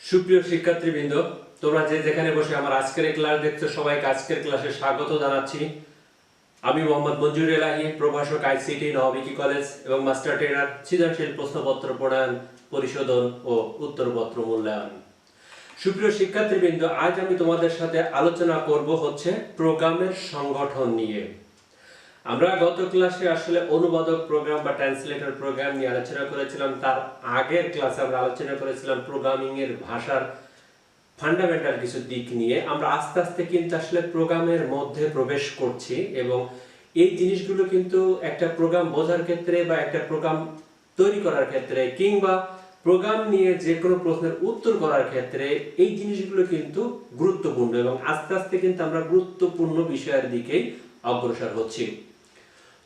সুপ্রিয় শিক্ষার্থীবৃন্দ, তোমরা যে যেখানে বসে আমার আজকের এই ক্লাস দেখছো সবাইকে আজকের ক্লাসে স্বাগত জানাচ্ছি। আমি মোহাম্মদ মঞ্জুর এলাহি, প্রভাষক আইসিটি নওবিকি কলেজ এবং মাস্টার ট্রেনার, সৃজনশীল প্রশ্নপত্র প্রণয়ন, পরিশোধন ও উত্তরপত্র মূল্যায়ন। সুপ্রিয় শিক্ষার্থীবৃন্দ, আজ আমি তোমাদের সাথে আলোচনা করব হচ্ছে প্রোগ্রামের সংগঠন নিয়ে। আমরা গত ক্লাসে আসলে অনুবাদক প্রোগ্রাম বা ট্রান্সলেটর প্রোগ্রাম নিয়ে আলোচনা করেছিলাম। তার আগের ক্লাসে আমরা আলোচনা করেছিলাম প্রোগ্রামিং এর ভাষার ফান্ডামেন্টাল কিছু দিক নিয়ে। আমরা আস্তে আস্তে কিন্তু আসলে প্রোগ্রামের মধ্যে প্রবেশ করছি এবং এই জিনিসগুলো কিন্তু একটা প্রোগ্রাম বোঝার ক্ষেত্রে বা একটা প্রোগ্রাম তৈরি করার ক্ষেত্রে কিংবা প্রোগ্রাম নিয়ে যে কোনো প্রশ্নের উত্তর করার ক্ষেত্রে এই জিনিসগুলো কিন্তু গুরুত্বপূর্ণ এবং আস্তে আস্তে কিন্তু আমরা গুরুত্বপূর্ণ বিষয়ের দিকেই অগ্রসর হচ্ছি।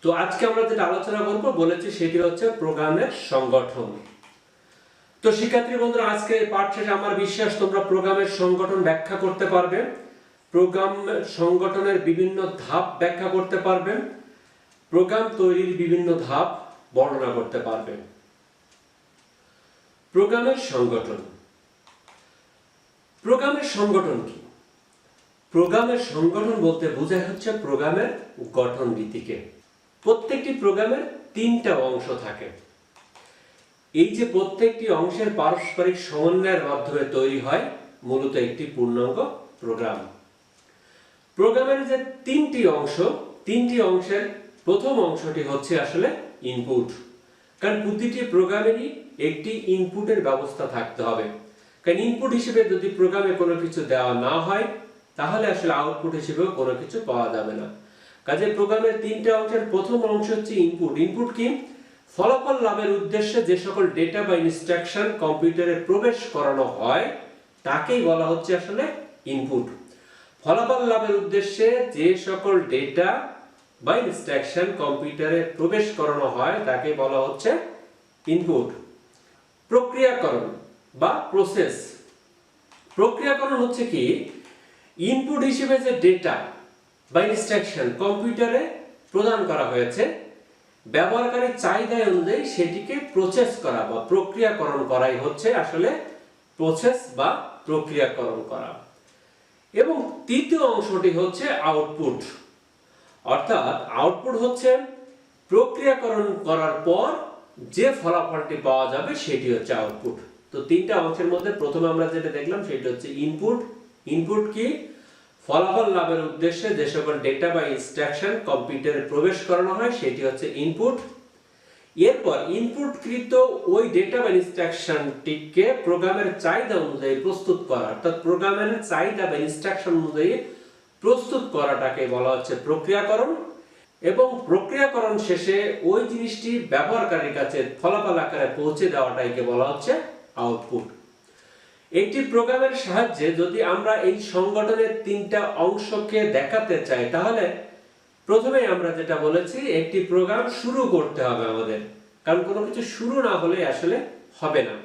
তো আজকে আমরা যেটা আলোচনা করব বলেছি সেটি হচ্ছে প্রোগ্রামের সংগঠন। তো শিক্ষার্থী বন্ধুরা, আজকে এই পাঠ শেষে আমার বিশ্বাস তোমরা প্রোগ্রামের সংগঠন ব্যাখ্যা করতে পারবে, প্রোগ্রাম সংগঠনের বিভিন্ন ধাপ ব্যাখ্যা করতে পারবে, প্রোগ্রাম তৈরির বিভিন্ন ধাপ বর্ণনা করতে পারবে। প্রোগ্রামের সংগঠন। প্রোগ্রামের সংগঠন কি? প্রোগ্রামের সংগঠন বলতে বোঝায় হচ্ছে প্রোগ্রামের গঠন রীতিকে। প্রত্যেকটি প্রোগ্রামের তিনটা অংশ থাকে। এই যে প্রত্যেকটি অংশের পারস্পরিক সমন্বয়ের মাধ্যমে তৈরি হয় মূলত একটি পূর্ণাঙ্গ প্রোগ্রাম। প্রোগ্রামের যে তিনটি অংশের প্রথম অংশটি হচ্ছে আসলে ইনপুট। কারণ প্রতিটি প্রোগ্রামেরই একটি ইনপুটের ব্যবস্থা থাকতে হবে। কারণ ইনপুট হিসেবে যদি প্রোগ্রামে কোনো কিছু দেওয়া না হয় তাহলে আসলে আউটপুট হিসেবেও কোনো কিছু পাওয়া যাবে না। কাজে প্রোগ্রামের তিনটা অংশের প্রথম অংশ হচ্ছে ইনপুট। ইনপুট কি? ফলাফল লাভের উদ্দেশ্যে যে সকল ডেটা বা ইনস্ট্রাকশন কম্পিউটারে প্রবেশ করানো হয় তাকেই বলা হচ্ছে আসলে ইনপুট। ফলাফল লাভের উদ্দেশ্যে যে সকল ডেটা বা ইনস্ট্রাকশন কম্পিউটারে প্রবেশ করানো হয় তাকে বলা হচ্ছে ইনপুট। প্রক্রিয়াকরণ বা প্রসেস। প্রক্রিয়াকরণ হচ্ছে কি? ইনপুট হিসেবে যে ডেটা বা ইনস্ট্রাকশন কম্পিউটারে প্রদান করা হয়েছে, ব্যবহারকারীর চাহিদা অনুযায়ী সেটিকে প্রসেস করা বা প্রক্রিয়াকরণ করাই হচ্ছে আসলে প্রসেস বা প্রক্রিয়াকরণ করা। এবং তৃতীয় অংশটি হচ্ছে আউটপুট। অর্থাৎ আউটপুট হচ্ছে প্রক্রিয়াকরণ করার পর যে ফলাফলটি পাওয়া যাবে সেটি হচ্ছে আউটপুট। তো তিনটা অংশের মধ্যে প্রথমে আমরা যেটা দেখলাম সেটি হচ্ছে ইনপুট। ইনপুট কি? ফলাফল লাভের উদ্দেশ্যে যে সকল ডেটা বা ইনস্ট্রাকশন কম্পিউটারে প্রবেশ করানো হয় সেটি হচ্ছে ইনপুট। এরপর ইনপুটকৃত ওই ডেটা বা ইনস্ট্রাকশনটিকে প্রোগ্রামের চাহিদা অনুযায়ী প্রস্তুত করা, অর্থাৎ প্রোগ্রামের চাহিদা বা ইনস্ট্রাকশন অনুযায়ী প্রস্তুত করাটাকে বলা হচ্ছে প্রক্রিয়াকরণ। এবং প্রক্রিয়াকরণ শেষে ওই জিনিসটি ব্যবহারকারীর কাছে ফলাফল আকারে পৌঁছে দেওয়াটাকে বলা হচ্ছে আউটপুট। একটি প্রোগ্রামের সাহায্যে যদি আমরা এই সংগঠনের তিনটা অংশকে দেখাতে চাই তাহলে প্রথমেই আমরা যেটা বলেছি একটি প্রোগ্রাম শুরু করতে হবে আমাদের। কারণ কোনো কিছু শুরু না হলে আসলে হবে না।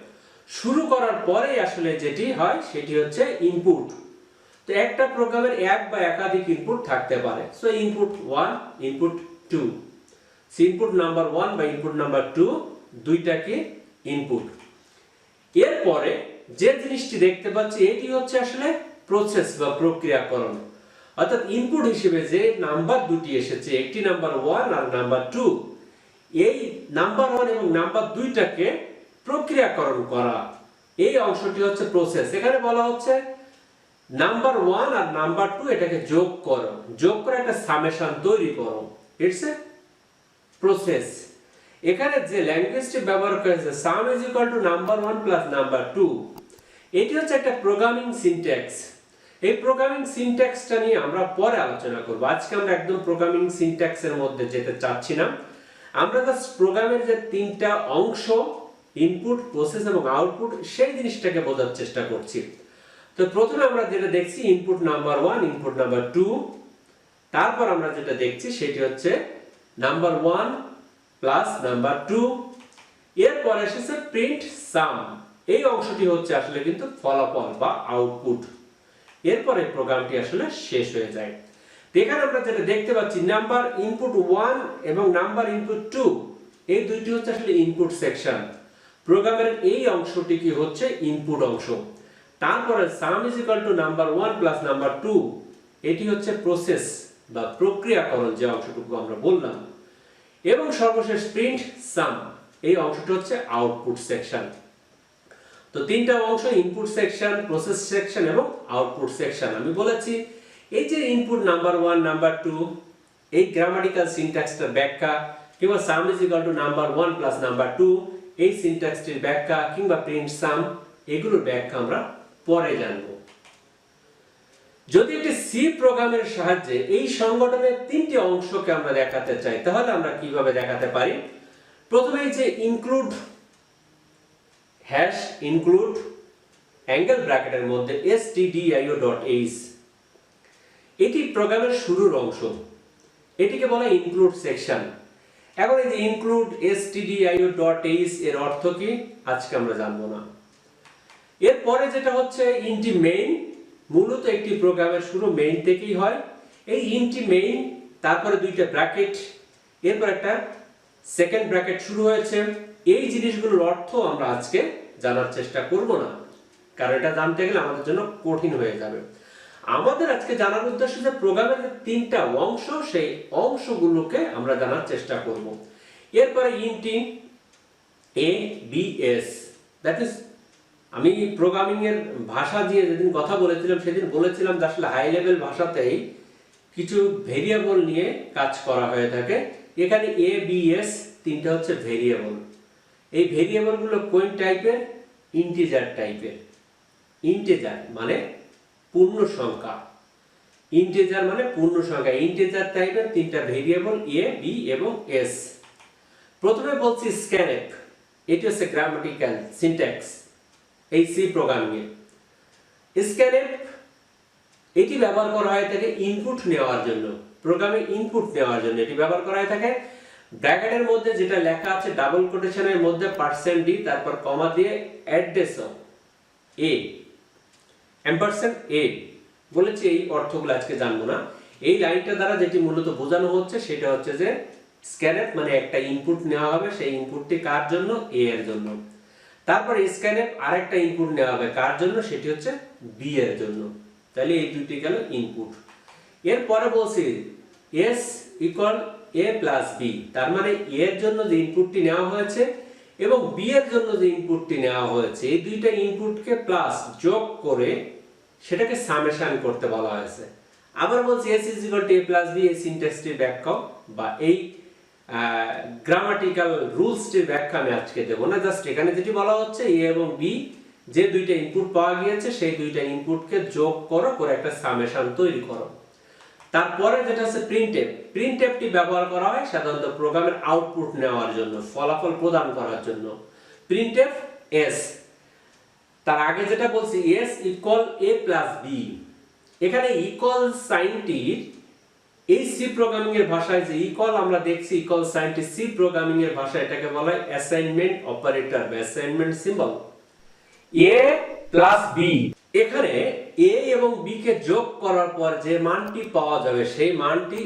শুরু করার পরেই আসলে যেটি হয় সেটি হচ্ছে ইনপুট। তো একটা প্রোগ্রামের এক বা একাধিক ইনপুট থাকতে পারে। So input 1, input 2। Input number 1 বা ইনপুট নাম্বার 2 দুইটাকে ইনপুট। এরপরে যে জিনিসটি দেখতে পাচ্ছি এটি হচ্ছে আসলে প্রসেস বা প্রক্রিয়াকরণ। অর্থাৎ ইনপুট হিসেবে যে নাম্বার দুটি এসেছে, একটি নাম্বার 1 আর নাম্বার 2, এই নাম্বার 1 এবং নাম্বার 2টাকে প্রক্রিয়াকরণ করা, এই অংশটি হচ্ছে প্রসেস। এখানে বলা হচ্ছে নাম্বার 1 আর নাম্বার 2 এটাকে যোগ করো, যোগ করে একটা সামেশন তৈরি করো। It's a process. এখানে যে ল্যাঙ্গুয়েজটি ব্যবহার করেছে সাম is equal two number 1 plus number 2, এটি হচ্ছে একটা প্রোগ্রামিং সিনট্যাক্স। এই প্রোগ্রামিং সিনট্যাক্সটা নিয়ে আমরা পরে আলোচনা করব। আজকে আমরা একদম প্রোগ্রামিং সিনট্যাক্সের মধ্যে যেতে চাচ্ছি না। আমরা জাস্ট প্রোগ্রামের যে তিনটা অংশ ইনপুট, প্রসেস এবং আউটপুট সেই জিনিসটাকে বোঝার চেষ্টা করছি। তো প্রথমে আমরা যেটা দেখছি ইনপুট নাম্বার 1, ইনপুট নাম্বার 2। তারপর আমরা যেটা দেখছি সেটি হচ্ছে নাম্বার 1 প্লাস নাম্বার 2। এরপর এসেছে প্রিন্ট সাম। এই অংশটি হচ্ছে আসলে কিন্তু ফলাফল বা আউটপুট। এরপরে প্রোগ্রামটি আসলে শেষ হয়ে যায়। এখানে আমরা যেটা দেখতে পাচ্ছি নাম্বার ইনপুট 1 এবং নাম্বার ইনপুট 2 এই দুইটি হচ্ছে আসলে ইনপুট সেকশন। প্রোগ্রামের এই অংশটি কি হচ্ছে ইনপুট অংশ। তারপরে সাম is equal two number 1 plus number 2, এটি হচ্ছে প্রসেস বা প্রক্রিয়াকরণ যে অংশটুকু আমরা বললাম। এবং সর্বশেষ প্রিন্ট সাম, এই অংশটা হচ্ছে আউটপুট সেকশন। তো তিনটা অংশ, ইনপুট সেকশন, প্রসেস সেকশন এবং আউটপুট সেকশন। আমি বলেছি এই যে ইনপুট নাম্বার 1 নাম্বার 2, এই গ্রামাটিক্যাল সিনট্যাক্সটার ব্যাখ্যা, কিংবা সাম is equal two number 1 plus number 2, এই সিনট্যাক্সটির ব্যাখ্যা, কিংবা প্রিন্ট সাম, এগুলোর ব্যাখ্যা আমরা পরে জানব। যদি একটি সি প্রোগ্রামের সাহায্যে এই সংগঠনের তিনটি অংশকে আমরা দেখাতে চাই, তাহলে আমরা কিভাবে দেখাতে পারি? প্রথমে যে ইনক্লুড হ্যাশ ইনক্লুড অ্যাঙ্গেল ব্র্যাকেটের মধ্যে stdio.h, এটি প্রোগ্রামের শুরুর অংশ, এটিকে বলা হয় ইনক্লুড সেকশন। এখন এই যে ইনক্লুড stdio.h এর অর্থ কি আজকে আমরা জানবো না। এরপরে যেটা হচ্ছে ইন্টি মেইন, মূলত একটি প্রোগ্রামের শুরু মেইন থেকেই হয়। এই ইন্টি মেইন, তারপরে দুইটা ব্র্যাকেট, এরপর একটা সেকেন্ড ব্র্যাকেট শুরু হয়েছে। এই জিনিসগুলোর অর্থ আমরা আজকে জানার চেষ্টা করব না, কারণ এটা জানতে গেলে আমাদের জন্য কঠিন হয়ে যাবে। আমাদের আজকে জানার উদ্দেশ্য যে প্রোগ্রামের তিনটা অংশ, সেই অংশগুলোকে আমরা জানার চেষ্টা করব। এরপরে ইন্টি A B S, that is, আমি প্রোগ্রামিং এর ভাষা দিয়ে যেদিন কথা বলেছিলাম সেদিন বলেছিলাম যে আসলে হাই লেভেল ভাষাতেই কিছু ভেরিয়েবল নিয়ে কাজ করা হয়ে থাকে। এখানে এ বি এস তিনটা হচ্ছে ভেরিয়েবল। এই ভেরিয়েবলগুলো কোন টাইপের? ইন্টিজার টাইপের। ইন্টিজার মানে পূর্ণ সংখ্যা, ইন্টিজার মানে পূর্ণ সংখ্যা। ইন্টিজার টাইপের তিনটা ভেরিয়েবল এ বি এবং এস। প্রথমে বলছি স্ক্যানএফ, এটি হচ্ছে গ্রামাটিক্যাল সিনট্যাক্স এই সি প্রোগ্রামিং এ। স্ক্যানএফ এটি ব্যবহার করা হয় থাকে ইনপুট নেওয়ার জন্য, প্রোগ্রামে ইনপুট নেওয়ার জন্য এটি ব্যবহার করা হয় থাকে। ব্র্যাকেটের মধ্যে যেটা লেখা আছে ডাবল কোটেশনের মধ্যে %d, তারপর কমা দিয়ে অ্যাড্রেস অফ এ এম্পারসেন্ট এ, বলেছি এই অর্থগুলো আজকে জানবো না। এই লাইনটা দ্বারা যেটি মূলত বোঝানো হচ্ছে সেটা হচ্ছে যে স্ক্যানএফ মানে একটা ইনপুট নেওয়া হবে, সেই ইনপুটটি কার জন্য? এ এর জন্য। তারপরে স্ক্যানএফ আরেকটা ইনপুট নেওয়া হবে, কার জন্য? সেটি হচ্ছে বি এর জন্য। তাহলে এই দুইটি গেল ইনপুট। এরপরে বলছি এস ইকুয়াল এ প্লাস বি, তার মানে এর জন্য যে ইনপুটটি নেওয়া হয়েছে এবং বি এর জন্য যে ইনপুটটি নেওয়া হয়েছে, এই দুইটা ইনপুটকে প্লাস যোগ করে সেটাকে সামেশন করতে বলা হয়েছে। আবার বলছি S is equal to A plus B, এই সিনট্যাক্সটির ব্যাখ্যা বা এই গ্রামাটিক্যাল রুলসটির ব্যাখ্যা আমি আজকে দেব না। জাস্ট এখানে যেটি বলা হচ্ছে এ এবং বি যে দুইটা ইনপুট পাওয়া গিয়েছে সেই দুইটা ইনপুটকে যোগ করো, করে একটা সামেশন তৈরি করো। তারপরে যেটা আছে প্রিন্টএফ, প্রিন্টএফটি ব্যবহার করা হয় সাধারণত প্রোগ্রামের আউটপুট নেওয়ার জন্য, ফলাফল প্রদান করার জন্য। প্রিন্টএফ এস, তার আগে যেটা বলছি এস ইকুয়াল এ প্লাস বি, এখানে ইকুয়াল সাইনটির এই সি প্রোগ্রামিং এর ভাষায় যে ইকুয়াল আমরা দেখছি, ইকুয়াল সাইনটি সি প্রোগ্রামিং এর ভাষায় এটাকে বলা হয় অ্যাসাইনমেন্ট অপারেটর বা অ্যাসাইনমেন্ট সিম্বল। এ প্লাস বি, এখানে এ এবং বি কে যোগ করার পর যে মানটি পাওয়া যাবে সেই মানটি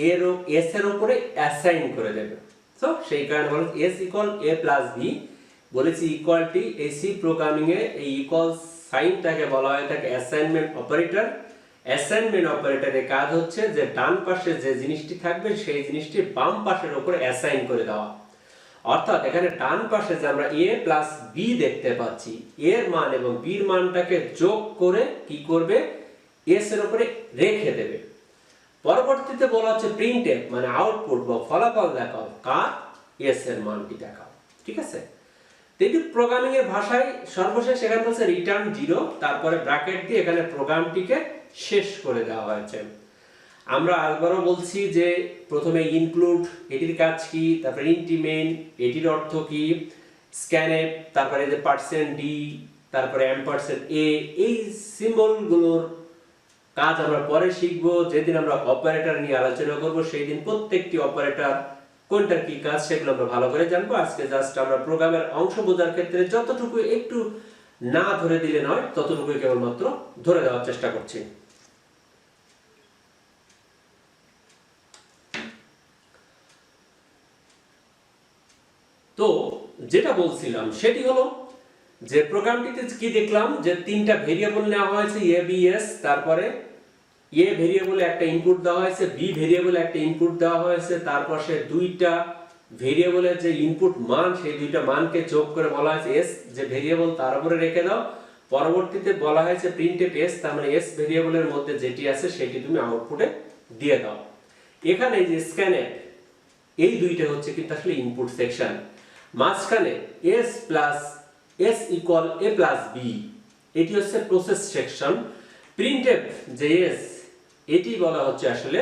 এর ও এস এর উপরে অ্যাসাইন করে দেবে। সো সেই কারণে বলা এস ইকুয়াল এ প্লাস বি। বলেছি ইকুয়ালটি এই সি প্রোগ্রামিং এ এই ইকুয়াল সাইনটাকে বলা হয় থাকে অ্যাসাইনমেন্ট অপারেটর। অ্যাসাইনমেন্ট অপারেটরের কাজ হচ্ছে যে ডান পাশে যে জিনিসটি থাকবে সেই জিনিসটি বাম পাশের উপরে অ্যাসাইন করে দেওয়া। অর্থাৎ এখানে ডান পাশে যে আমরা a প্লাস বি দেখতে পাচ্ছি, এর মান এবং বির মানটাকে যোগ করে কি করবে? এস এর উপরে রেখে দেবে। পরবর্তীতে বলা হচ্ছে প্রিন্টএফ মানে আউটপুট বা ফলাফল দেখাও, কার? এস এর মানটি দেখাও। ঠিক আছে? এটি প্রোগ্রামিং এর ভাষায় সর্বশেষ এখানে বলছে রিটার্ন 0, তারপরে ব্র্যাকেট দিয়ে এখানে প্রোগ্রামটিকে শেষ করে দেওয়া হয়েছে। আমরা আবারও বলছি যে প্রথমে ইনক্লুড, এটির কাজ কি, তারপরে ইন্টি মেইন, এটির অর্থ কি, স্ক্যানএফ, তারপরে যে %d, তারপরে %a, এই সিম্বলগুলোর কাজ আমরা পরে শিখব। যেদিন আমরা অপারেটর নিয়ে আলোচনা করব সেই দিন প্রত্যেকটি অপারেটর কোনটার কি কাজ সেগুলো আমরা ভালো করে জানবো। আজকে জাস্ট আমরা প্রোগ্রামের অংশ বোঝার ক্ষেত্রে যতটুকু একটু না ধরে দিলে নয় ততটুকুই কেবলমাত্র ধরে দেওয়ার চেষ্টা করছি। তো যেটা বলছিলাম সেটি হলো যে প্রোগ্রামটিতে কি দেখলাম যে তিনটা ভেরিয়েবল নেওয়া হয়েছে এ বি এস, তারপরে এ ভেরিয়েবলে একটা ইনপুট দেওয়া হয়েছে, বি ভেরিয়েবলে একটা ইনপুট দেওয়া হয়েছে, তারপর সে দুইটা ভেরিয়েবলের যে ইনপুট মান সেই দুইটা মানকে যোগ করে বলা হয়েছে এস যে ভেরিয়েবল তার উপরে রেখে দাও। পরবর্তীতে বলা হয়েছে প্রিন্টএফ এস, তার মানে এস ভেরিয়েবলের মধ্যে যেটি আছে সেটি তুমি আউটপুটে দিয়ে দাও। এখানে যে স্ক্যানএফ এই দুইটা হচ্ছে কিন্তু আসলে ইনপুট সেকশন, মাঝখানে এস প্লাস এস ইকুয়াল এ প্লাস বি এটি হচ্ছে প্রসেস সেকশন, প্রিন্টএফ যে এস এটি বলা হচ্ছে আসলে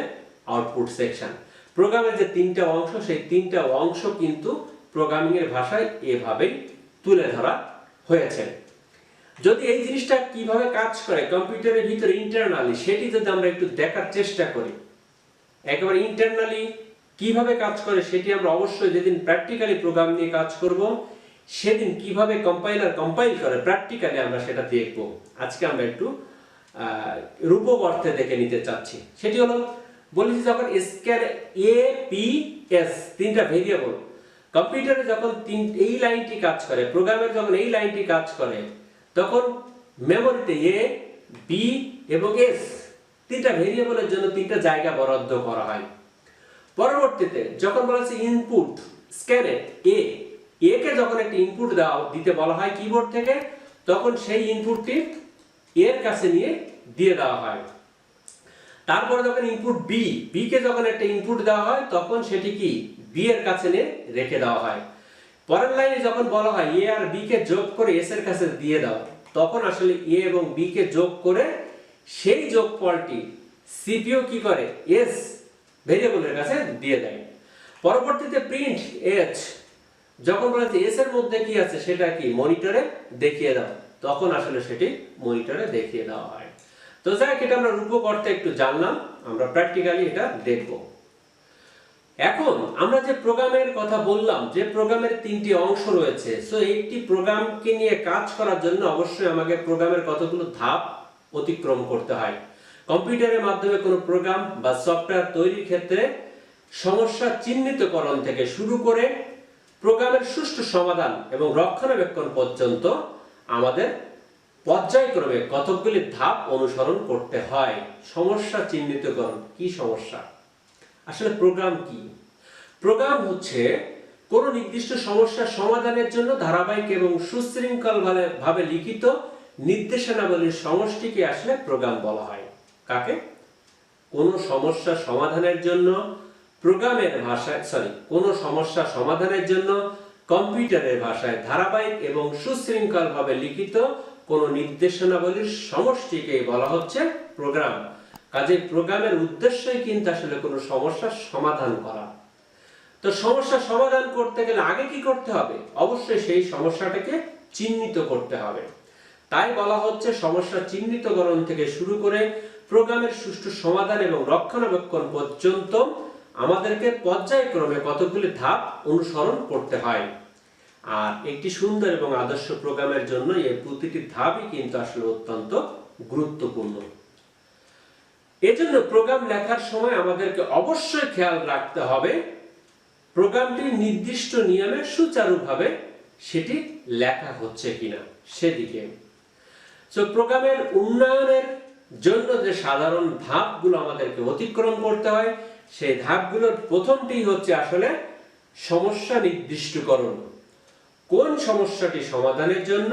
আউটপুট সেকশন। প্রোগ্রামের যে তিনটা অংশ সেই তিনটা অংশ কিন্তু প্রোগ্রামিং এর ভাষায় এভাবেই তুলে ধরা হয়েছে। যদি এই জিনিসটা কিভাবে কাজ করে কম্পিউটারের ভিতরে ইন্টারনালি সেটি যদি আমরা একটু দেখার চেষ্টা করি, একেবারে ইন্টারনালি কিভাবে কাজ করে সেটি আমরা অবশ্যই যেদিন প্র্যাকটিক্যালি প্রোগ্রাম নিয়ে কাজ করব সেদিন কিভাবে কম্পাইলার কম্পাইল করে প্র্যাকটিক্যালি আমরা সেটা দেখব। আজকে আমরা একটু রূপক অর্থে দেখে নিতে চাচ্ছি। সেটি হলো বলেছি যখন স্ক্যান এ পি এস তিনটা ভেরিয়েবল কম্পিউটারে যখন এই লাইনটি কাজ করে, প্রোগ্রামের যখন এই লাইনটি কাজ করে, তখন মেমোরিতে এ বি এবং এস তিনটা ভেরিয়েবলের জন্য তিনটা জায়গা বরাদ্দ করা হয়। পরবর্তীতে যখন বলা হচ্ছে ইনপুট স্ক্যানে এ কে যখন একটা ইনপুট দিতে বলা হয় কিবোর্ড থেকে, তখন সেই ইনপুটটি এর কাছে নিয়ে দিয়ে দেওয়া হয়। তারপরে যখন ইনপুট বি কে যখন একটা ইনপুট দেওয়া হয় তখন সেটি কি বি এর কাছে নিয়ে রেখে দেওয়া হয়। পরের লাইনে যখন বলা হয় এ আর বি কে যোগ করে এস এর কাছে দিয়ে দাও, তখন আসলে এ এবং বি কে যোগ করে সেই যোগফলটি সিপিইউ কি করে এস ভেরিয়েবলের কাছে দিয়ে দেয়। পরবর্তীতে প্রিন্ট এইচ যখন বলা হচ্ছে এস এর মধ্যে কি আছে সেটা কি মনিটরে দেখিয়ে দাও, তখন আসলে সেটি মনিটরে দেখিয়ে দেওয়া হয়। তো যাই হোক, এটা আমরা রূপক অর্থে একটু জানলাম, আমরা প্র্যাকটিক্যালি এটা দেখব। এখন আমরা যে প্রোগ্রামের কথা বললাম যে প্রোগ্রামের তিনটি অংশ রয়েছে, সো একটি প্রোগ্রামকে নিয়ে কাজ করার জন্য অবশ্যই আমাকে প্রোগ্রামের কতগুলো ধাপ অতিক্রম করতে হয়। কম্পিউটারের মাধ্যমে কোনো প্রোগ্রাম বা সফটওয়্যার তৈরির ক্ষেত্রে সমস্যা চিহ্নিতকরণ থেকে শুরু করে প্রোগ্রামের সুষ্ঠু সমাধান এবং রক্ষণাবেক্ষণ পর্যন্ত আমাদের পর্যায়ক্রমে কতকগুলি ধাপ অনুসরণ করতে হয়। সমস্যা চিহ্নিতকরণ কি সমস্যা? আসলে প্রোগ্রাম কি? প্রোগ্রাম হচ্ছে কোনো নির্দিষ্ট সমস্যার সমাধানের জন্য ধারাবাহিক এবং সুশৃঙ্খলভাবে লিখিত নির্দেশনাবলীর সমষ্টিকে আসলে প্রোগ্রাম বলা হয়। কাকে? কোনো সমস্যা সমাধানের জন্য প্রোগ্রামের ভাষায় কোনো সমস্যা সমাধানের জন্য কম্পিউটারের ভাষায় ধারাবাহিক এবং সুশৃঙ্খলভাবে লিখিত কোনো নির্দেশনাবলীর সমষ্টিকে বলা হচ্ছে প্রোগ্রাম। কাজেই প্রোগ্রামের উদ্দেশ্যই কিন্তু আসলে কোনো সমস্যার সমাধান করা। তো সমস্যা সমাধান করতে গেলে আগে কি করতে হবে? অবশ্যই সেই সমস্যাটাকে চিহ্নিত করতে হবে। তাই বলা হচ্ছে সমস্যা চিহ্নিতকরণ থেকে শুরু করে প্রোগ্রামের সুষ্ঠু সমাধান এবং রক্ষণাবেক্ষণ পর্যন্ত আমাদেরকে পর্যায়ক্রমে কতগুলি ধাপ অনুসরণ করতে হয়। আর একটি সুন্দর এবং আদর্শ প্রোগ্রামের জন্য এই প্রতিটি ধাপই কিন্তু আসলে অত্যন্ত গুরুত্বপূর্ণ। এজন্য প্রোগ্রাম লেখার সময় আমাদেরকে অবশ্যই খেয়াল রাখতে হবে প্রোগ্রামটি নির্দিষ্ট নিয়মে সুচারুভাবে সেটি লেখা হচ্ছে কিনা সেদিকে। সো প্রোগ্রামের উন্নয়নের জন্য যে সাধারণ ধাপগুলো আমাদেরকে অতিক্রম করতে হয় সেই ধাপগুলোর প্রথমটি হচ্ছে আসলে সমস্যা নির্দিষ্টকরণ। কোন সমস্যাটি সমাধানের জন্য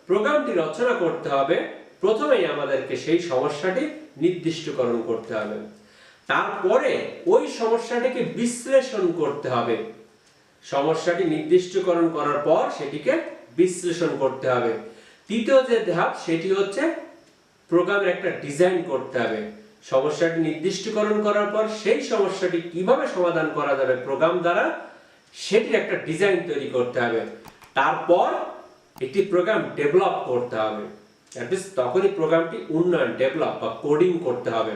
প্রোগ্রামটি রচনা করতে হবে, প্রথমেই আমাদেরকে সেই সমস্যাটি নির্দিষ্টকরণ করতে হবে। তারপরে ওই সমস্যাটিকে বিশ্লেষণ করতে হবে। সমস্যাটি নির্দিষ্টকরণ করার পর সেটিকে বিশ্লেষণ করতে হবে। তৃতীয় যে ধাপ সেটি হচ্ছে প্রোগ্রামের একটা ডিজাইন করতে হবে। সমস্যাটি নির্দিষ্টকরণ করার পর সেই সমস্যাটি কিভাবে সমাধান করা যাবে প্রোগ্রাম দ্বারা সেটির একটা ডিজাইন তৈরি করতে হবে। তারপর একটি প্রোগ্রাম ডেভেলপ করতে হবে। তখনই প্রোগ্রামটি উন্নয়ন ডেভেলপ বা কোডিং করতে হবে।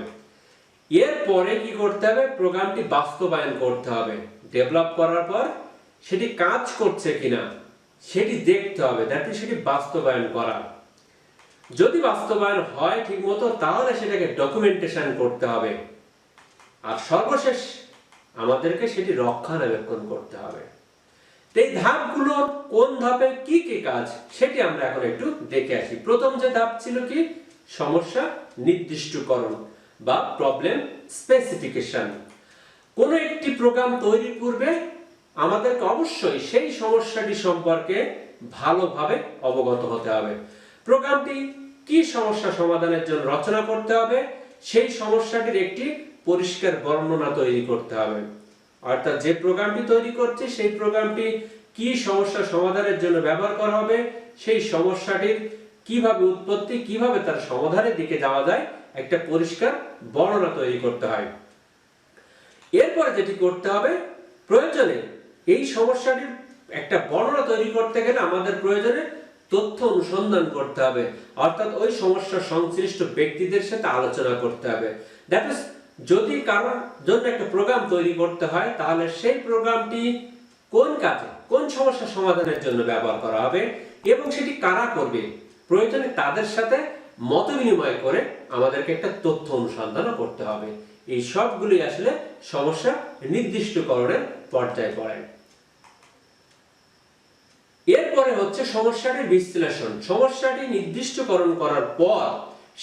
এরপরে কি করতে হবে? প্রোগ্রামটি বাস্তবায়ন করতে হবে। ডেভেলপ করার পর সেটি কাজ করছে কিনা সেটি দেখতে হবে, সেটি বাস্তবায়ন করা। যদি বাস্তবায়ন হয় ঠিকমতো তাহলে সেটাকে ডকুমেন্টেশন করতে হবে। আর সর্বশেষ আমাদেরকে সেটি রক্ষণাবেক্ষণ করতে হবে। এই ধাপগুলো কোন ধাপে কি কি কাজ সেটি আমরা এখন একটু দেখে আসি। প্রথম যে ধাপ ছিল কি, সমস্যা নির্দিষ্টকরণ বা প্রবলেম স্পেসিফিকেশন। কোন একটি প্রোগ্রাম তৈরির পূর্বে আমাদেরকে অবশ্যই সেই সমস্যাটি সম্পর্কে ভালোভাবে অবগত হতে হবে। প্রোগ্রামটি কি সমস্যা সমাধানের জন্য রচনা করতে হবে, সেই সমস্যাটির একটি পরিষ্কার বর্ণনা তৈরি করতে হবে। অর্থাৎ যে প্রোগ্রামটি তৈরি করছে সেই প্রোগ্রামটি কি সমস্যা সমাধানের জন্য ব্যবহার করা হবে, সেই সমস্যাটির কিভাবে উৎপত্তি, কিভাবে তার সমাধানের দিকে যাওয়া যায়, একটা পরিষ্কার বর্ণনা তৈরি করতে হয়। এরপরে যেটি করতে হবে, প্রয়োজনে এই সমস্যাটির একটা বর্ণনা তৈরি করতে গেলে আমাদের প্রয়োজনে তথ্য অনুসন্ধান করতে হবে, অর্থাৎ ওই সমস্যার সংশ্লিষ্ট ব্যক্তিদের সাথে আলোচনা করতে হবে। দ্যাট ইজ, যদি কারোর জন্য একটা প্রোগ্রাম তৈরি করতে হয় তাহলে সেই প্রোগ্রামটি কোন কাজে, কোন সমস্যা সমাধানের জন্য ব্যবহার করা হবে এবং সেটি কারা করবে, প্রয়োজনে তাদের সাথে মত বিনিময় করে আমাদেরকে একটা তথ্য অনুসন্ধানও করতে হবে। এই সবগুলি আসলে সমস্যা নির্দিষ্টকরণের পর্যায়ে পড়ে। এরপরে হচ্ছে সমস্যাটির বিশ্লেষণ। সমস্যাটি নির্দিষ্টকরণ করার পর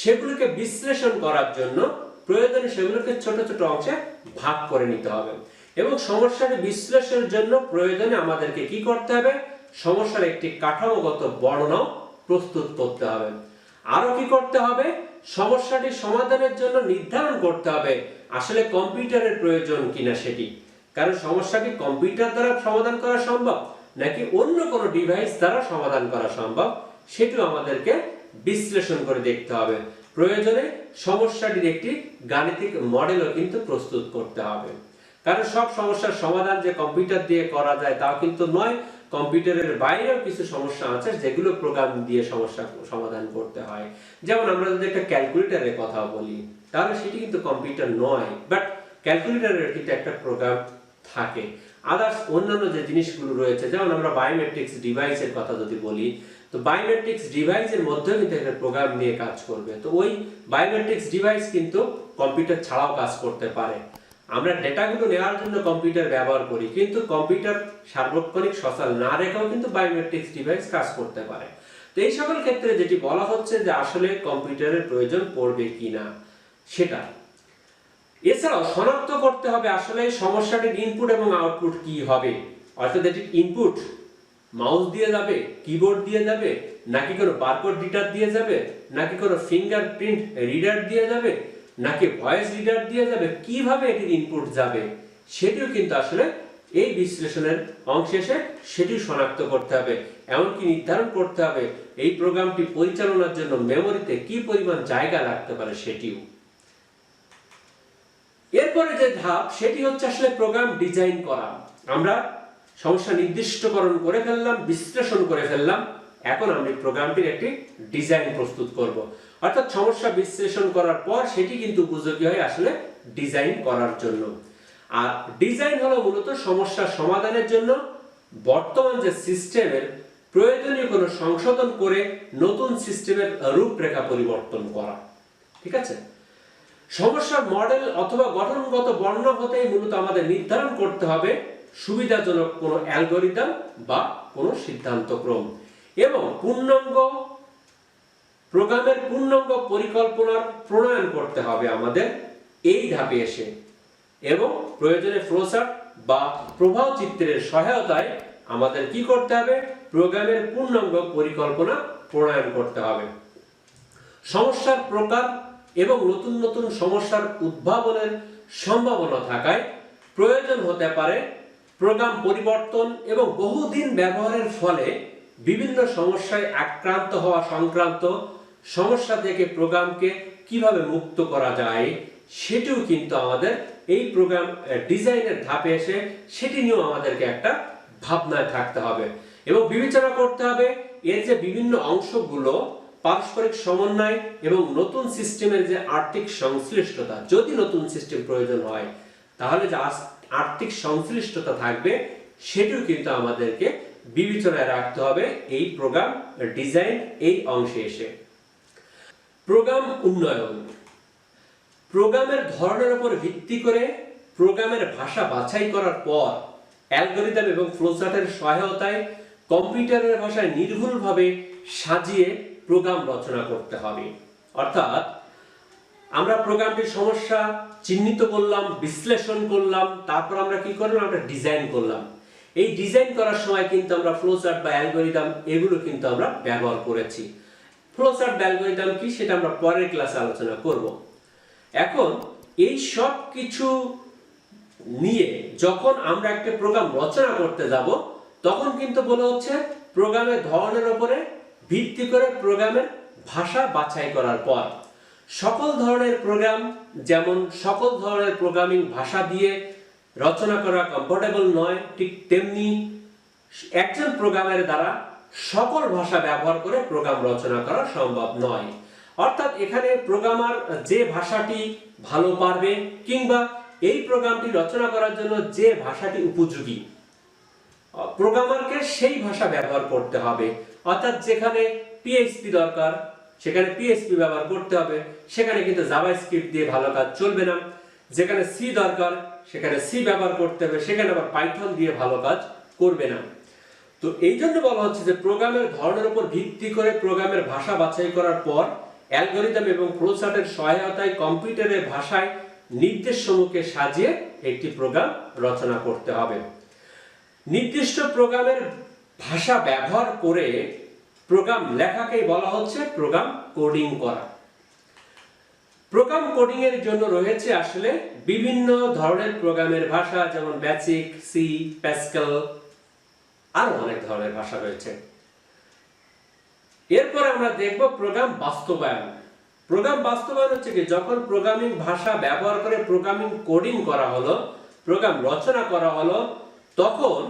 সেগুলোকে বিশ্লেষণ করার জন্য প্রয়োজনে সেগুলোকে ছোট ছোট অংশে ভাগ করে নিতে হবে এবং সমস্যাটি বিশ্লেষণের জন্য প্রয়োজনে আমাদেরকে কি করতে হবে, সমস্যার একটি কাঠামোগত বর্ণনা প্রস্তুত করতে হবে। আরো কি করতে হবে, সমস্যাটি সমাধানের জন্য নির্ধারণ করতে হবে আসলে কম্পিউটারের প্রয়োজন কিনা সেটি, কারণ সমস্যাটি কম্পিউটার দ্বারা সমাধান করা সম্ভব নাকি অন্য কোনো ডিভাইস দ্বারা সমাধান করা সম্ভব, সেটিও আমাদেরকে বিশ্লেষণ করে দেখতে হবে। প্রয়োজনে সমস্যাটির একটি গাণিতিক মডেলও কিন্তু প্রস্তুত করতে হবে, কারণ সব সমস্যার সমাধান যে কম্পিউটার দিয়ে করা যায় তাও কিন্তু নয়। কম্পিউটারের বাইরেও কিছু সমস্যা আছে যেগুলো প্রোগ্রাম দিয়ে সমস্যা সমাধান করতে হয়। যেমন আমরা যদি একটা ক্যালকুলেটরের কথা বলি তাহলে সেটি কিন্তু কম্পিউটার নয়, বাট ক্যালকুলেটরের কিন্তু একটা প্রোগ্রাম থাকে। আদার্স অন্যান্য যে জিনিসগুলো রয়েছে, যেমন আমরা বায়োমেট্রিক্স ডিভাইসের কথা যদি বলি, তো বায়োমেট্রিক্স ডিভাইসের মধ্যে কিন্তু একটা প্রোগ্রাম নিয়ে কাজ করবে। তো ওই বায়োমেট্রিক্স ডিভাইস কিন্তু কম্পিউটার ছাড়াও কাজ করতে পারে। আমরা ডেটাগুলো নেওয়ার জন্য কম্পিউটার ব্যবহার করি, কিন্তু কম্পিউটার সার্বক্ষণিক সচল না রেখেও কিন্তু বায়োমেট্রিক্স ডিভাইস কাজ করতে পারে। তো এই সকল ক্ষেত্রে যেটি বলা হচ্ছে যে আসলে কম্পিউটারের প্রয়োজন পড়বে কিনা সেটা। এছাড়াও শনাক্ত করতে হবে আসলে সমস্যাটির ইনপুট এবং আউটপুট কি হবে, অর্থাৎ এটির ইনপুট মাউস দিয়ে যাবে, কিবোর্ড দিয়ে যাবে, নাকি কোনো বারকোড রিডার দিয়ে যাবে, নাকি কোনো ফিঙ্গারপ্রিন্ট রিডার দিয়ে যাবে, নাকি ভয়েস রিডার দিয়ে যাবে, কিভাবে এটির ইনপুট যাবে সেটিও কিন্তু আসলে এই বিশ্লেষণের অংশে এসে সেটি শনাক্ত করতে হবে। এমনকি নির্ধারণ করতে হবে এই প্রোগ্রামটি পরিচালনার জন্য মেমোরিতে কি পরিমাণ জায়গা লাগতে পারে সেটিও। এরপরে যে ধাপ সেটি হচ্ছে আসলে প্রোগ্রাম ডিজাইন করা। আমরা সমস্যা নির্দিষ্টকরণ করে ফেললাম, বিশ্লেষণ করে ফেললাম, এখন আমরা প্রোগ্রামটির একটি ডিজাইন প্রস্তুত করব। অর্থাৎ সমস্যা বিশ্লেষণ করার পর সেটি কিন্তু উপযোগী হয় আসলে ডিজাইন করার জন্য। আর ডিজাইন হলো মূলত সমস্যা সমাধানের জন্য বর্তমান যে সিস্টেমের প্রয়োজনীয় কোনো সংশোধন করে নতুন সিস্টেমের রূপরেখা পরিবর্তন করা। ঠিক আছে, সমস্যার মডেল অথবা গঠনগত বর্ণনা হতেই মূলত আমাদের নির্ধারণ করতে হবে সুবিধাজনক কোনো অ্যালগরিদম বা কোনো সিদ্ধান্তক্রম এবং প্রোগ্রামের পূর্ণাঙ্গ পরিকল্পনার প্রণয়ন করতে হবে আমাদের এই ধাপে এসে, এবং প্রয়োজনে ফ্লোচার্ট বা প্রবাহ চিত্রের সহায়তায় আমাদের কি করতে হবে, প্রোগ্রামের পূর্ণাঙ্গ পরিকল্পনা প্রণয়ন করতে হবে। সমস্যার প্রকার এবং নতুন নতুন সমস্যার উদ্ভাবনের সম্ভাবনা থাকায় প্রয়োজন হতে পারে প্রোগ্রাম পরিবর্তন এবং বহুদিন ব্যবহারের ফলে বিভিন্ন সমস্যায় আক্রান্ত হওয়া সংক্রান্ত সমস্যা থেকে প্রোগ্রামকে কিভাবে মুক্ত করা যায় সেটিও কিন্তু আমাদের এই প্রোগ্রাম ডিজাইনের ধাপে এসে সেটি নিয়েও আমাদেরকে একটা ভাবনায় থাকতে হবে এবং বিবেচনা করতে হবে এর যে বিভিন্ন অংশগুলো পারস্পরিক সমন্বয় এবং নতুন সিস্টেমের যে আর্থিক সংশ্লিষ্টতা, যদি নতুন সিস্টেম প্রয়োজন হয় তাহলে যে আর্থিক সংশ্লিষ্টতা থাকবে সেটিও কিন্তু আমাদেরকে বিবেচনায় রাখতে হবে এই প্রোগ্রাম ডিজাইন এই অংশে এসে। প্রোগ্রাম উন্নয়ন, প্রোগ্রামের ধরনের উপর ভিত্তি করে প্রোগ্রামের ভাষা বাছাই করার পর অ্যালগরিদম এবং ফ্লোচার্টের সহায়তায় কম্পিউটারের ভাষায় নির্ভুলভাবে সাজিয়ে প্রোগ্রাম রচনা করতে হবে। অর্থাৎ আমরা প্রোগ্রামটির সমস্যা চিহ্নিত করলাম, বিশ্লেষণ করলাম, তারপর আমরা কি করলাম, আমরা ডিজাইন করলাম। এই ডিজাইন করার সময় কিন্তু আমরা ফ্লোচার্ট বা অ্যালগরিদম এগুলো কিন্তু আমরা ব্যবহার করেছি। ফ্লোচার্ট বা অ্যালগরিদম কি সেটা আমরা পরের ক্লাসে আলোচনা করব। এখন এই সব কিছু নিয়ে যখন আমরা একটা প্রোগ্রাম রচনা করতে যাব, তখন কিন্তু বলা হচ্ছে প্রোগ্রামের ধরনের উপরে ভিত্তি করে প্রোগ্রামের ভাষা বাছাই করার পর সকল ধরনের প্রোগ্রাম, যেমন সকল ধরনের প্রোগ্রামিং ভাষা দিয়ে রচনা করা কমফোর্টেবল নয়, ঠিক তেমনি একজন প্রোগ্রামের দ্বারা সকল ভাষা ব্যবহার করে প্রোগ্রাম রচনা করা সম্ভব নয়। অর্থাৎ এখানে প্রোগ্রামার যে ভাষাটি ভালো পারবে কিংবা এই প্রোগ্রামটি রচনা করার জন্য যে ভাষাটি উপযোগী, প্রোগ্রামারকে সেই ভাষা ব্যবহার করতে হবে। অর্থাৎ যেখানে পিএইচপি দরকার সেখানে পিএইচপি ব্যবহার করতে হবে, সেখানে কিন্তু জাভাস্ক্রিপ্ট দিয়ে ভালো কাজ চলবে না। যেখানে সি দরকার সেখানে সি ব্যবহার করতে হবে, সেখানে আবার পাইথন দিয়ে ভালো কাজ করবে না। তো এই জন্য বলা হচ্ছে যে প্রোগ্রামের ধরনের উপর ভিত্তি করে প্রোগ্রামের ভাষা বাছাই করার পর অ্যালগরিদম এবং ফ্লোচার্টের সহায়তায় কম্পিউটারের ভাষায় নির্দেশসমূহকে সাজিয়ে একটি প্রোগ্রাম রচনা করতে হবে। নির্দিষ্ট প্রোগ্রামের ভাষা ব্যবহার করে প্রোগ্রাম লেখাকেই বলা হচ্ছে প্রোগ্রাম কোডিং করা। প্রোগ্রাম কোডিং এর জন্য রয়েছে আসলে বিভিন্ন ধরনের প্রোগ্রামের ভাষা, যেমন বেসিক, সি, প্যাসকেল, আরো অনেক ধরনের ভাষা রয়েছে। এরপরে আমরা দেখব প্রোগ্রাম বাস্তবায়ন। প্রোগ্রাম বাস্তবায়ন হচ্ছে কি, যখন প্রোগ্রামিং ভাষা ব্যবহার করে প্রোগ্রামিং কোডিং করা হলো, প্রোগ্রাম রচনা করা হলো, তখন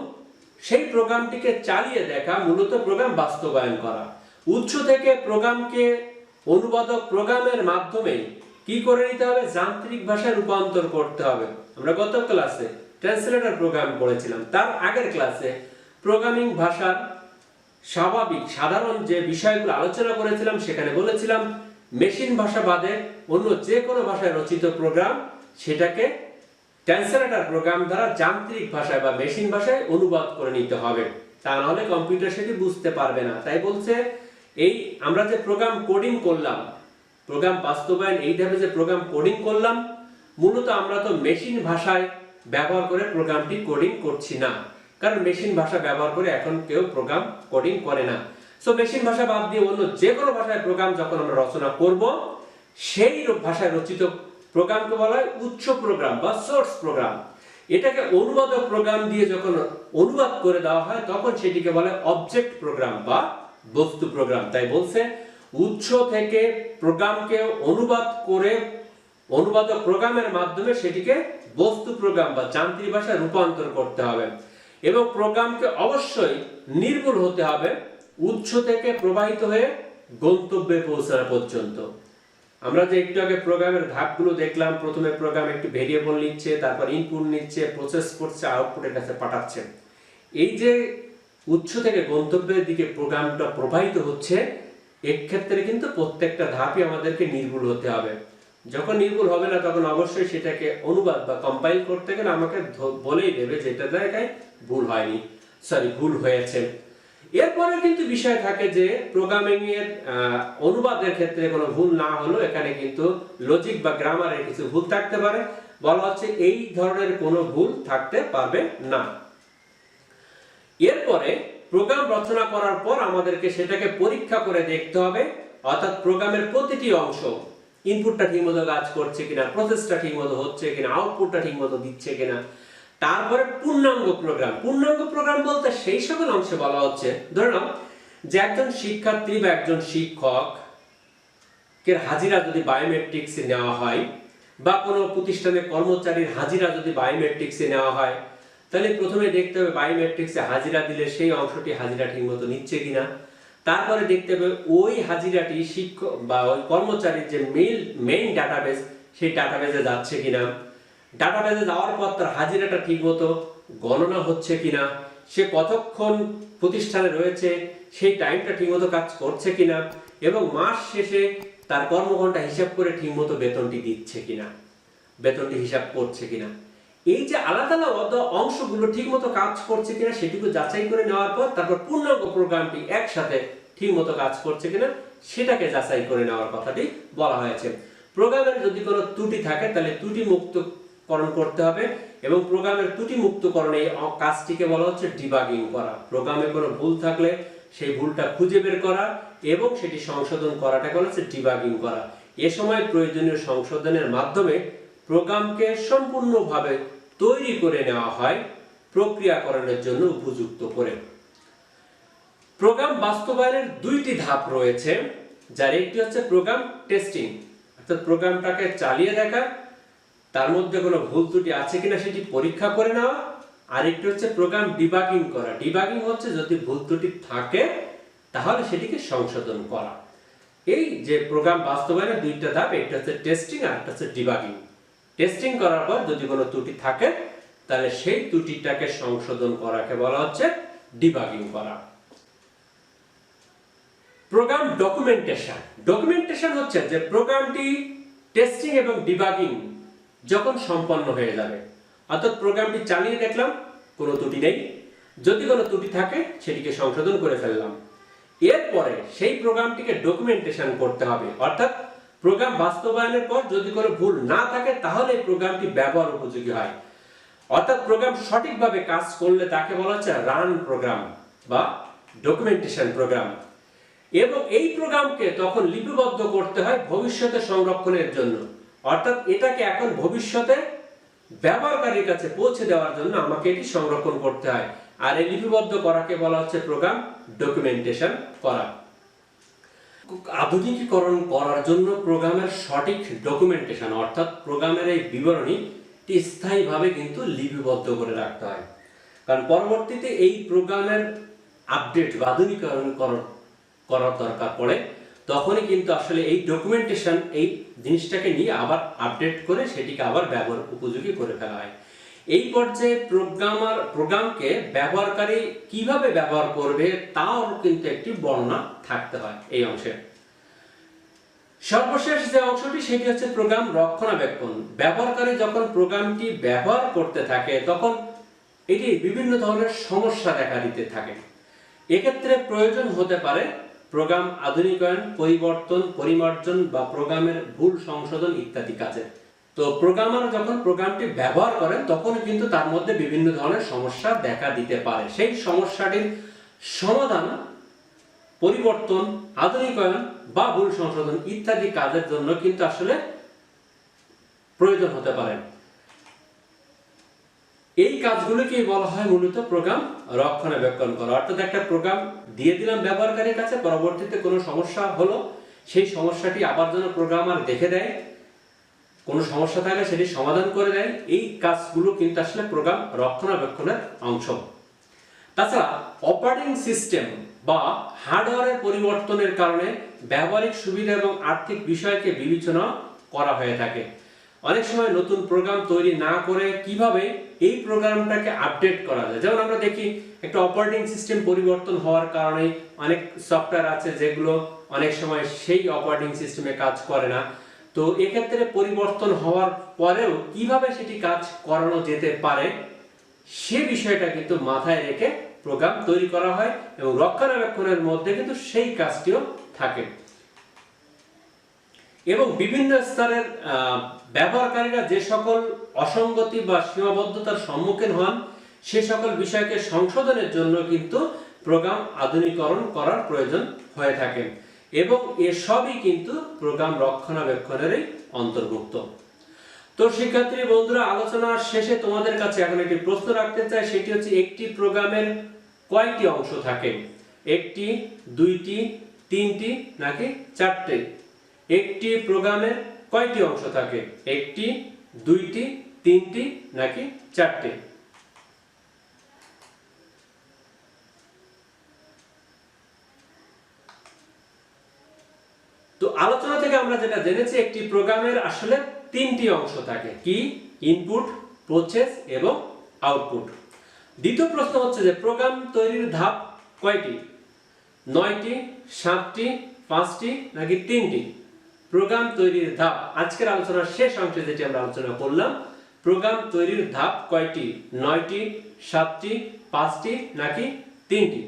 সেই প্রোগ্রামটিকে চালিয়ে দেখা, মূলত প্রোগ্রাম বাস্তবায়ন করা। উৎস থেকে প্রোগ্রামকে অনুবাদক প্রোগ্রামের মাধ্যমে কি করে নিতে হবে, যান্ত্রিক ভাষায় রূপান্তর করতে হবে। আমরা গত ক্লাসে ট্রান্সলেটর প্রোগ্রাম পড়েছিলাম, তার আগের ক্লাসে প্রোগ্রামিং ভাষার স্বাভাবিক সাধারণ যে বিষয়গুলো আলোচনা করেছিলাম সেখানে বলেছিলাম মেশিন ভাষা বাদে অন্য যে কোনো ভাষায় রচিত প্রোগ্রাম সেটাকে ট্রান্সলেটর প্রোগ্রাম দ্বারা যান্ত্রিক ভাষায় বা মেশিন ভাষায় অনুবাদ করে নিতে হবে, তা না হলে কম্পিউটার সেটি বুঝতে পারবে না। তাই বলছে এই আমরা যে প্রোগ্রাম কোডিং করলাম, প্রোগ্রাম বাস্তবায়ন এইভাবে যে প্রোগ্রাম কোডিং করলাম, মূলত আমরা তো মেশিন ভাষায় ব্যবহার করে প্রোগ্রামটি কোডিং করছি না, কারণ মেশিন ভাষা ব্যবহার করে এখন কেউ প্রোগ্রাম কোডিং করে না। সো মেশিন ভাষা বাদ দিয়ে অন্য যে কোনো ভাষায় প্রোগ্রাম যখন আমরা রচনা করব, সেই ভাষায় রচিত প্রোগ্রামকে বলা হয় উৎস প্রোগ্রাম বা সোর্স প্রোগ্রাম। এটাকে অনুবাদক প্রোগ্রাম দিয়ে যখন অনুবাদ করে দেওয়া হয় তখন সেটিকে বলে অবজেক্ট প্রোগ্রাম বা বস্তু প্রোগ্রাম। তাই বলছে উৎস থেকে প্রোগ্রামকে অনুবাদ করে অনুবাদক প্রোগ্রামের মাধ্যমে সেটিকে বস্তু প্রোগ্রাম বা যান্ত্রিক ভাষায় রূপান্তর করতে হবে এবং প্রোগ্রামকে অবশ্যই নির্ভুল হতে হবে উৎস থেকে প্রবাহিত হয়ে গন্তব্যে পৌঁছানো পর্যন্ত। আমরা যে একটু আগে প্রোগ্রামের ধাপগুলো দেখলাম, প্রথমে প্রোগ্রাম একটি ভেরিয়েবল নিচ্ছে, তারপর ইনপুট নিচ্ছে, প্রসেস করছে, আউটপুটের কাছে পাঠাচ্ছে। এই যে উৎস থেকে গন্তব্যের দিকে প্রোগ্রামটা প্রবাহিত হচ্ছে, এক্ষেত্রে কিন্তু প্রত্যেকটা ধাপই আমাদেরকে নির্ভুল হতে হবে। যখন নির্ভুল হবে না তখন অবশ্যই সেটাকে অনুবাদ বা কম্পাইল করতে গেলে আমাকে বলেই দেবে যে এটা জায়গায় ভুল হয়নি, ভুল হয়েছে। এরপরে কিন্তু বিষয় থাকে যে প্রোগ্রামিং এর অনুবাদের ক্ষেত্রে কোনো ভুল না হলেও এখানে কিন্তু লজিক বা গ্রামারের কিছু ভুল থাকতে পারে। বলা হচ্ছে এই ধরনের কোনো ভুল থাকতে পারবে না। এরপরে প্রোগ্রাম রচনা করার পর আমাদেরকে সেটাকে পরীক্ষা করে দেখতে হবে, অর্থাৎ প্রোগ্রামের প্রতিটি অংশ ইনপুটটা ঠিকমতো কাজ করছে কিনা, প্রসেসটা ঠিকমতো হচ্ছে কিনা, আউটপুটটা ঠিকমতো দিচ্ছে কিনা। তারপরে পূর্ণাঙ্গ প্রোগ্রাম বলতে সেই সকল অংশে বলা হচ্ছে, ধরে নাও যে একজন শিক্ষার্থী বা একজন শিক্ষক এর হাজিরা যদি বায়োমেট্রিক্সে নেওয়া হয় বা কোনো প্রতিষ্ঠানের কর্মচারীর হাজিরা যদি বায়োমেট্রিক্সে নেওয়া হয়, তাহলে প্রথমে দেখতে হবে বায়োমেট্রিক্সে হাজিরা দিলে সেই অংশটি হাজিরা ঠিকমতো নিচ্ছে কিনা। তারপরে দেখতে হবে ওই হাজিরাটি শিক্ষক বা ওই কর্মচারীর যে মেইন ডাটাবেস সেই ডাটাবেসে যাচ্ছে কিনা। ডাটাবেসে যাওয়ার পর তার হাজিরাটা ঠিকমতো গণনা হচ্ছে কিনা, সে কতক্ষণ প্রতিষ্ঠানে রয়েছে সেই টাইমটা ঠিকমতো কাজ করছে কিনা, এবং মাস শেষে তার কর্মঘণ্টা হিসাব করে ঠিকমতো বেতনটি দিচ্ছে কিনা, বেতনটি হিসাব করছে কিনা। এই যে আলাদা আলাদা অংশগুলো ঠিকমতো কাজ করছে কিনা সেটুকু যাচাই করে নেওয়ার পর তারপর পূর্ণাঙ্গ প্রোগ্রামটি একসাথে ঠিকমতো কাজ করছে কিনা সেটাকে যাচাই করে নেওয়ার কথাটি বলা হয়েছে। প্রোগ্রামের যদি কোনো ত্রুটি থাকে তাহলে ত্রুটি মুক্তকরণ করতে হবে, এবং প্রোগ্রামের ত্রুটি মুক্তকরণ এই কাজটিকে বলা হচ্ছে ডিবাগিং করা। প্রোগ্রামে কোনো ভুল থাকলে সেই ভুলটা খুঁজে বের করা এবং সেটি সংশোধন করাটাকে বলা হচ্ছে ডিবাগিং করা। এ সময় প্রয়োজনীয় সংশোধনের মাধ্যমে প্রোগ্রামকে সম্পূর্ণভাবে তৈরি করে নেওয়া হয় প্রক্রিয়াকরণের জন্য উপযুক্ত করে। প্রোগ্রাম বাস্তবায়নের দুইটি ধাপ রয়েছে, যার একটি হচ্ছে প্রোগ্রাম টেস্টিং, অর্থাৎ প্রোগ্রামটাকে চালিয়ে দেখা, তার মধ্যে কোনো ভুল ত্রুটি আছে কিনা সেটি পরীক্ষা করে নেওয়া। আরেকটি হচ্ছে প্রোগ্রাম ডিবাগিং করা। ডিবাগিং হচ্ছে যদি ভুল ত্রুটি থাকে তাহলে সেটিকে সংশোধন করা। এই যে প্রোগ্রাম বাস্তবায়নের দুইটা ধাপ, একটা হচ্ছে টেস্টিং আর একটা হচ্ছে ডিবাগিং। টেস্টিং করার পর যদি কোনো ত্রুটি থাকে তাহলে সেই ত্রুটিটাকে সংশোধন করাকে বলা হচ্ছে ডিবাগিং করা। Programme documentation. ডকুমেন্টেশন হচ্ছে যে প্রোগ্রামটি টেস্টিং এবং ডিবাগিং যখন সম্পন্ন হয়ে যাবে, অর্থাৎ প্রোগ্রামটি চালিয়ে দেখলাম কোনো ত্রুটি নেই, যদি কোনো ত্রুটি থাকে সেটিকে সংশোধন করে ফেললাম, এরপরে সেই প্রোগ্রামটিকে ডকুমেন্টেশন করতে হবে। অর্থাৎ প্রোগ্রাম বাস্তবায়নের পর যদি কোনো ভুল না থাকে তাহলে এই প্রোগ্রামটি ব্যবহার উপযোগী হয়। অর্থাৎ প্রোগ্রাম সঠিকভাবে কাজ করলে তাকে বলা হচ্ছে রান প্রোগ্রাম বা ডকুমেন্টেশন প্রোগ্রাম। এবং এই প্রোগ্রামকে তখন লিপিবদ্ধ করতে হয় ভবিষ্যতে সংরক্ষণের জন্য। অর্থাৎ এটাকে এখন ভবিষ্যতে ব্যবহারকারীর কাছে পৌঁছে দেওয়ার জন্য আমাকে এটি সংরক্ষণ করতে হয়, আর এই লিপিবদ্ধ করাকে বলা হচ্ছে প্রোগ্রাম ডকুমেন্টেশন করা। আধুনিকীকরণ করার জন্য প্রোগ্রামের সঠিক ডকুমেন্টেশন অর্থাৎ প্রোগ্রামের এই বিবরণীটি স্থায়ীভাবে কিন্তু লিপিবদ্ধ করে রাখতে হয়, কারণ পরবর্তীতে এই প্রোগ্রামের আপডেট বা আধুনিকীকরণ করার দরকার পড়ে, তখনই কিন্তু আসলে এই ডকুমেন্টেশন এই জিনিসটাকে নিয়ে আবার আপডেট করে সেটিকে আবার ব্যবহার উপযোগী করে ফেলা হয়। এই পর্যায়ে প্রোগ্রামকে ব্যবহারকারী কিভাবে ব্যবহার করবে তাও কিন্তু একটি বর্ণনা থাকতে হয় এই অংশে। সর্বশেষ যে অংশটি সেটি হচ্ছে প্রোগ্রাম রক্ষণাবেক্ষণ। ব্যবহারকারী যখন প্রোগ্রামটি ব্যবহার করতে থাকে তখন এটি বিভিন্ন ধরনের সমস্যা দেখা দিতে থাকে। এক্ষেত্রে প্রয়োজন হতে পারে প্রোগ্রাম আধুনিকায়ন, পরিবর্তন, পরিমার্জন বা প্রোগ্রামের ভুল সংশোধন ইত্যাদি কাজে। তো প্রোগ্রামার যখন প্রোগ্রামটি ব্যবহার করেন তখন কিন্তু তার মধ্যে বিভিন্ন ধরনের সমস্যা দেখা দিতে পারে। সেই সমস্যাটির সমাধান, পরিবর্তন, আধুনিকায়ন বা ভুল সংশোধন ইত্যাদি কাজের জন্য কিন্তু আসলে প্রয়োজন হতে পারে। এই কাজগুলোকে বলা হয় মূলত প্রোগ্রাম রক্ষণাবেক্ষণ করা। অর্থাৎ একটা প্রোগ্রাম দিয়ে দিলাম ব্যবহারকারীর কাছে, পরবর্তীতে কোনো সমস্যা হলো সেই সমস্যাটি আবার যেন প্রোগ্রামার দেখে দেয়, কোনো সমস্যা থাকলে সেটি সমাধান করে দেয়। এই কাজগুলো কিন্তু আসলে প্রোগ্রাম রক্ষণাবেক্ষণের অংশ। তাছাড়া অপারেটিং সিস্টেম বা হার্ডওয়্যারের পরিবর্তনের কারণে ব্যবহারিক সুবিধা এবং আর্থিক বিষয়কে বিবেচনা করা হয়ে থাকে। অনেক সময় নতুন প্রোগ্রাম তৈরি না করে কিভাবে এই প্রোগ্রামটাকে আপডেট করা যায়, যেমন আমরা দেখি একটা অপারেটিং সিস্টেম পরিবর্তন হওয়ার কারণে অনেক সফটওয়্যার আছে যেগুলো অনেক সময় সেই অপারেটিং সিস্টেমে কাজ করে না। তো এক্ষেত্রে পরিবর্তন হওয়ার পরেও কিভাবে সেটি কাজ করানো যেতে পারে সে বিষয়টা কিন্তু মাথায় রেখে প্রোগ্রাম তৈরি করা হয়, এবং রক্ষণাবেক্ষণের মধ্যে কিন্তু সেই কাজটিও থাকে। এবং বিভিন্ন স্তরের ব্যবহারকারীরা যে সকল অসঙ্গতি বা সীমাবদ্ধতার সম্মুখীন হন সে সকল বিষয়কে সংশোধনের জন্য কিন্তু প্রোগ্রাম আধুনিকীকরণ করার প্রয়োজন হয়ে থাকে, এবং এসবই কিন্তু প্রোগ্রাম রক্ষণাবেক্ষণেরই অন্তর্ভুক্ত। তো শিক্ষার্থী বন্ধুরা, আলোচনার শেষে তোমাদের কাছে এখন একটি প্রশ্ন রাখতে চাই, সেটি হচ্ছে একটি প্রোগ্রামের কয়টি অংশ থাকে? একটি, দুইটি, তিনটি নাকি চারটি? একটি প্রোগ্রামের কয়টি অংশ থাকে? একটি, দুইটি, তিনটি নাকি চারটি? তো আলোচনা থেকে আমরা যেটা জেনেছি একটি প্রোগ্রামের আসলে তিনটি অংশ থাকে, কি? ইনপুট, প্রসেস এবং আউটপুট। দ্বিতীয় প্রশ্ন হচ্ছে যে প্রোগ্রাম তৈরির ধাপ কয়টি? 9টি, 7টি, 5টি নাকি 3টি? প্রোগ্রাম তৈরির ধাপ আজকের আলোচনার শেষ অংশে যেটি আমরা আলোচনা করলাম, প্রোগ্রাম তৈরির ধাপ কয়টি? 9টি, 7টি, 5টি নাকি 3টি?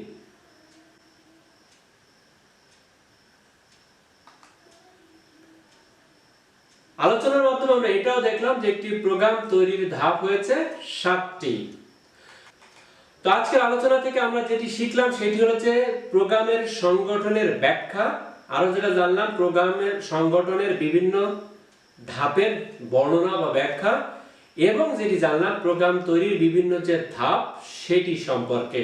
আলোচনার মাধ্যমে আমরা এটাও দেখলাম যে একটি প্রোগ্রাম তৈরির ধাপ হয়েছে 7টি। তো আজকের আলোচনা থেকে আমরা যেটি শিখলাম সেটি হচ্ছে প্রোগ্রামের সংগঠনের ব্যাখ্যা, আরো যেটা জানলাম প্রোগ্রামের সংগঠনের বিভিন্ন ধাপের বর্ণনা বা ব্যাখ্যা, এবং যেটি জানলাম প্রোগ্রাম তৈরির বিভিন্ন যে ধাপ সেটি সম্পর্কে।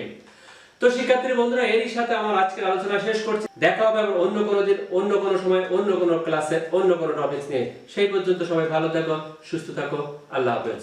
তো শিক্ষার্থী বন্ধুরা, এরই সাথে আমার আজকের আলোচনা শেষ করছি। দেখা হবে আবার অন্য কোনো দিন, অন্য কোনো সময়, অন্য কোনো ক্লাসে, অন্য কোনো টপিকস নিয়ে। সেই পর্যন্ত সবাই ভালো থাকো, সুস্থ থাকো। আল্লাহ হাফেজ।